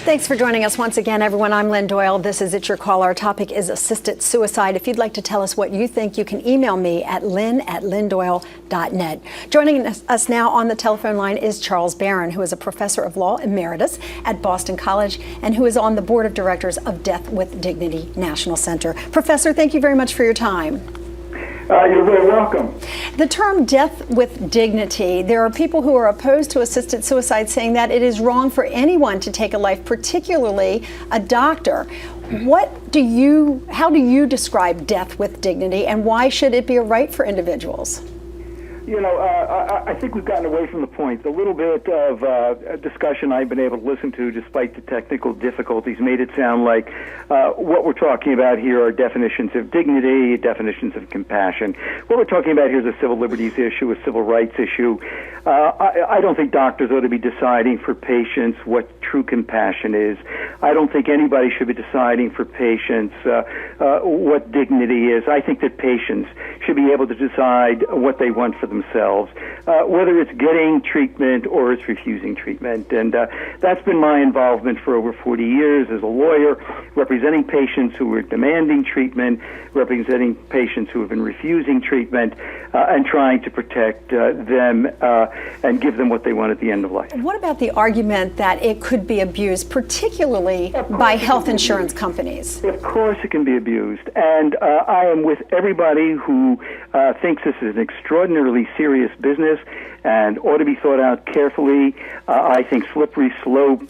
Thanks for joining us once again, everyone. I'm Lynn Doyle. This is It's Your Call. Our topic is assisted suicide. If you'd like to tell us what you think, you can email me at Lynn@LynnDoyle.n. Joining us now on the telephone line is Charles Barron, who is a professor of law emeritus at Boston College and who is on the board of directors of Death with Dignity National Center. Professor, thank you very much for your time. You're very welcome. The term death with dignity, there are people who are opposed to assisted suicide saying that it is wrong for anyone to take a life, particularly a doctor. How do you describe death with dignity, and why should it be a right for individuals? You know, I think we've gotten away from the point. The little bit of discussion I've been able to listen to, despite the technical difficulties, made it sound like what we're talking about here are definitions of dignity, definitions of compassion. What we're talking about here is a civil liberties issue, a civil rights issue. I don't think doctors ought to be deciding for patients what true compassion is. I don't think anybody should be deciding for patients what dignity is. I think that patients should be able to decide what they want for themselves, whether it's getting treatment or it's refusing treatment. And that's been my involvement for over 40 years as a lawyer, representing patients who were demanding treatment, representing patients who have been refusing treatment, and trying to protect them and give them what they want at the end of life. What about the argument that it could be abused, particularly by health insurance companies? Of course it can be abused. And I am with everybody who thinks this is an extraordinarily serious business and ought to be thought out carefully. I think slippery slope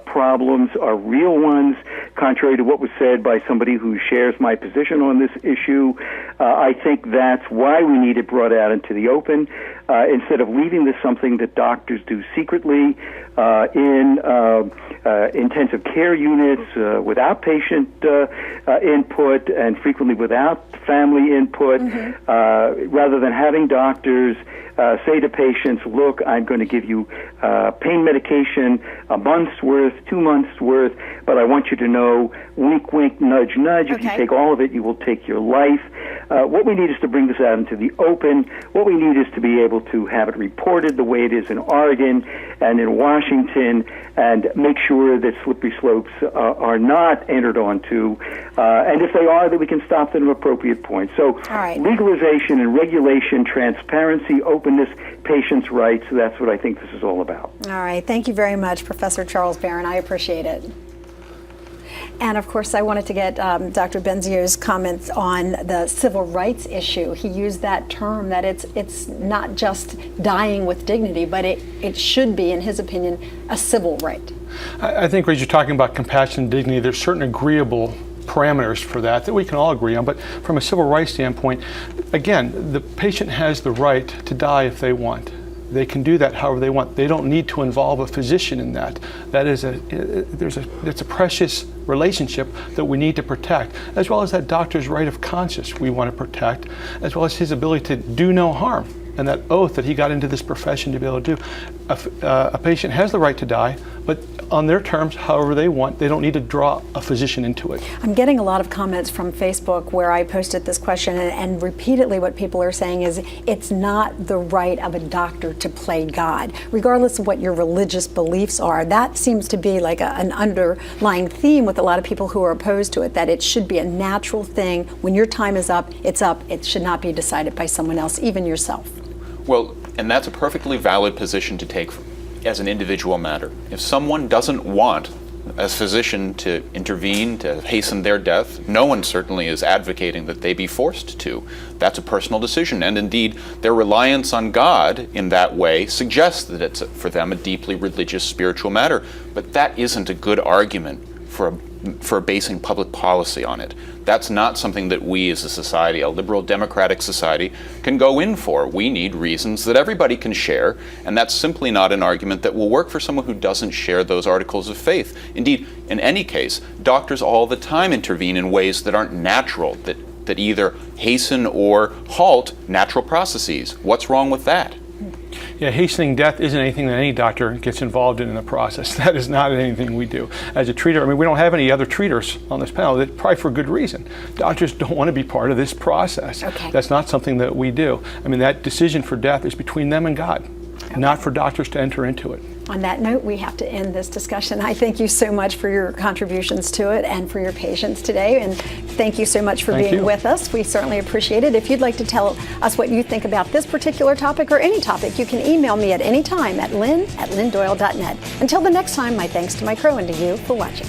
problems are real ones, contrary to what was said by somebody who shares my position on this issue. I think that's why we need it brought out into the open, instead of leaving this something that doctors do secretly in intensive care units without patient input and frequently without family input, rather than having doctors say to patients, look, I'm going to give you pain medication, a month's worth, 2 months worth, but I want you to know, wink, wink, nudge, nudge, if you take all of it, you will take your life. What we need is to bring this out into the open. What we need is to be able to have it reported the way it is in Oregon and in Washington, and make sure that slippery slopes are not entered onto, and if they are, that we can stop them at appropriate points. So legalization and regulation, transparency, openness, patients' rights, that's what I think this is all about. All right. Thank you very much, Professor Charles Barron. I appreciate it. And of course, I wanted to get Dr. Benzio's comments on the civil rights issue. He used that term that it's not just dying with dignity, but it should be, in his opinion, a civil right. I think as you're talking about compassion and dignity, there's certain agreeable parameters for that we can all agree on. But from a civil rights standpoint, again, the patient has the right to die if they want. They can do that however they want. They don't need to involve a physician in that. It's a precious relationship that we need to protect, as well as that doctor's right of conscience we want to protect, as well as his ability to do no harm, and that oath that he got into this profession to be able to do. A patient has the right to die, but on their terms, however they want. They don't need to draw a physician into it. I'm getting a lot of comments from Facebook where I posted this question, and repeatedly what people are saying is it's not the right of a doctor to play God, regardless of what your religious beliefs are. That seems to be like an underlying theme with a lot of people who are opposed to it, that it should be a natural thing. When your time is up, it's up. It should not be decided by someone else, even yourself. Well, and that's a perfectly valid position to take as an individual matter. If someone doesn't want a physician to intervene to hasten their death, no one certainly is advocating that they be forced to. That's a personal decision, and indeed their reliance on God in that way suggests that it's for them a deeply religious, spiritual matter. But that isn't a good argument for basing public policy on it. That's not something that we as a society, a liberal democratic society, can go in for. We need reasons that everybody can share, and that's simply not an argument that will work for someone who doesn't share those articles of faith. Indeed, in any case, doctors all the time intervene in ways that aren't natural, that either hasten or halt natural processes. What's wrong with that? Yeah, hastening death isn't anything that any doctor gets involved in the process. That is not anything we do. As a treater, I mean, we don't have any other treaters on this panel, probably for good reason. Doctors don't want to be part of this process. Okay. That's not something that we do. I mean, that decision for death is between them and God. not for doctors to enter into it. On that note, we have to end this discussion. I thank you so much for your contributions to it and for your patience today. And thank you so much for being with us. We certainly appreciate it. If you'd like to tell us what you think about this particular topic or any topic, you can email me at any time at Lynn@LynnDoyle.net. Until the next time, my thanks to my crew and to you for watching.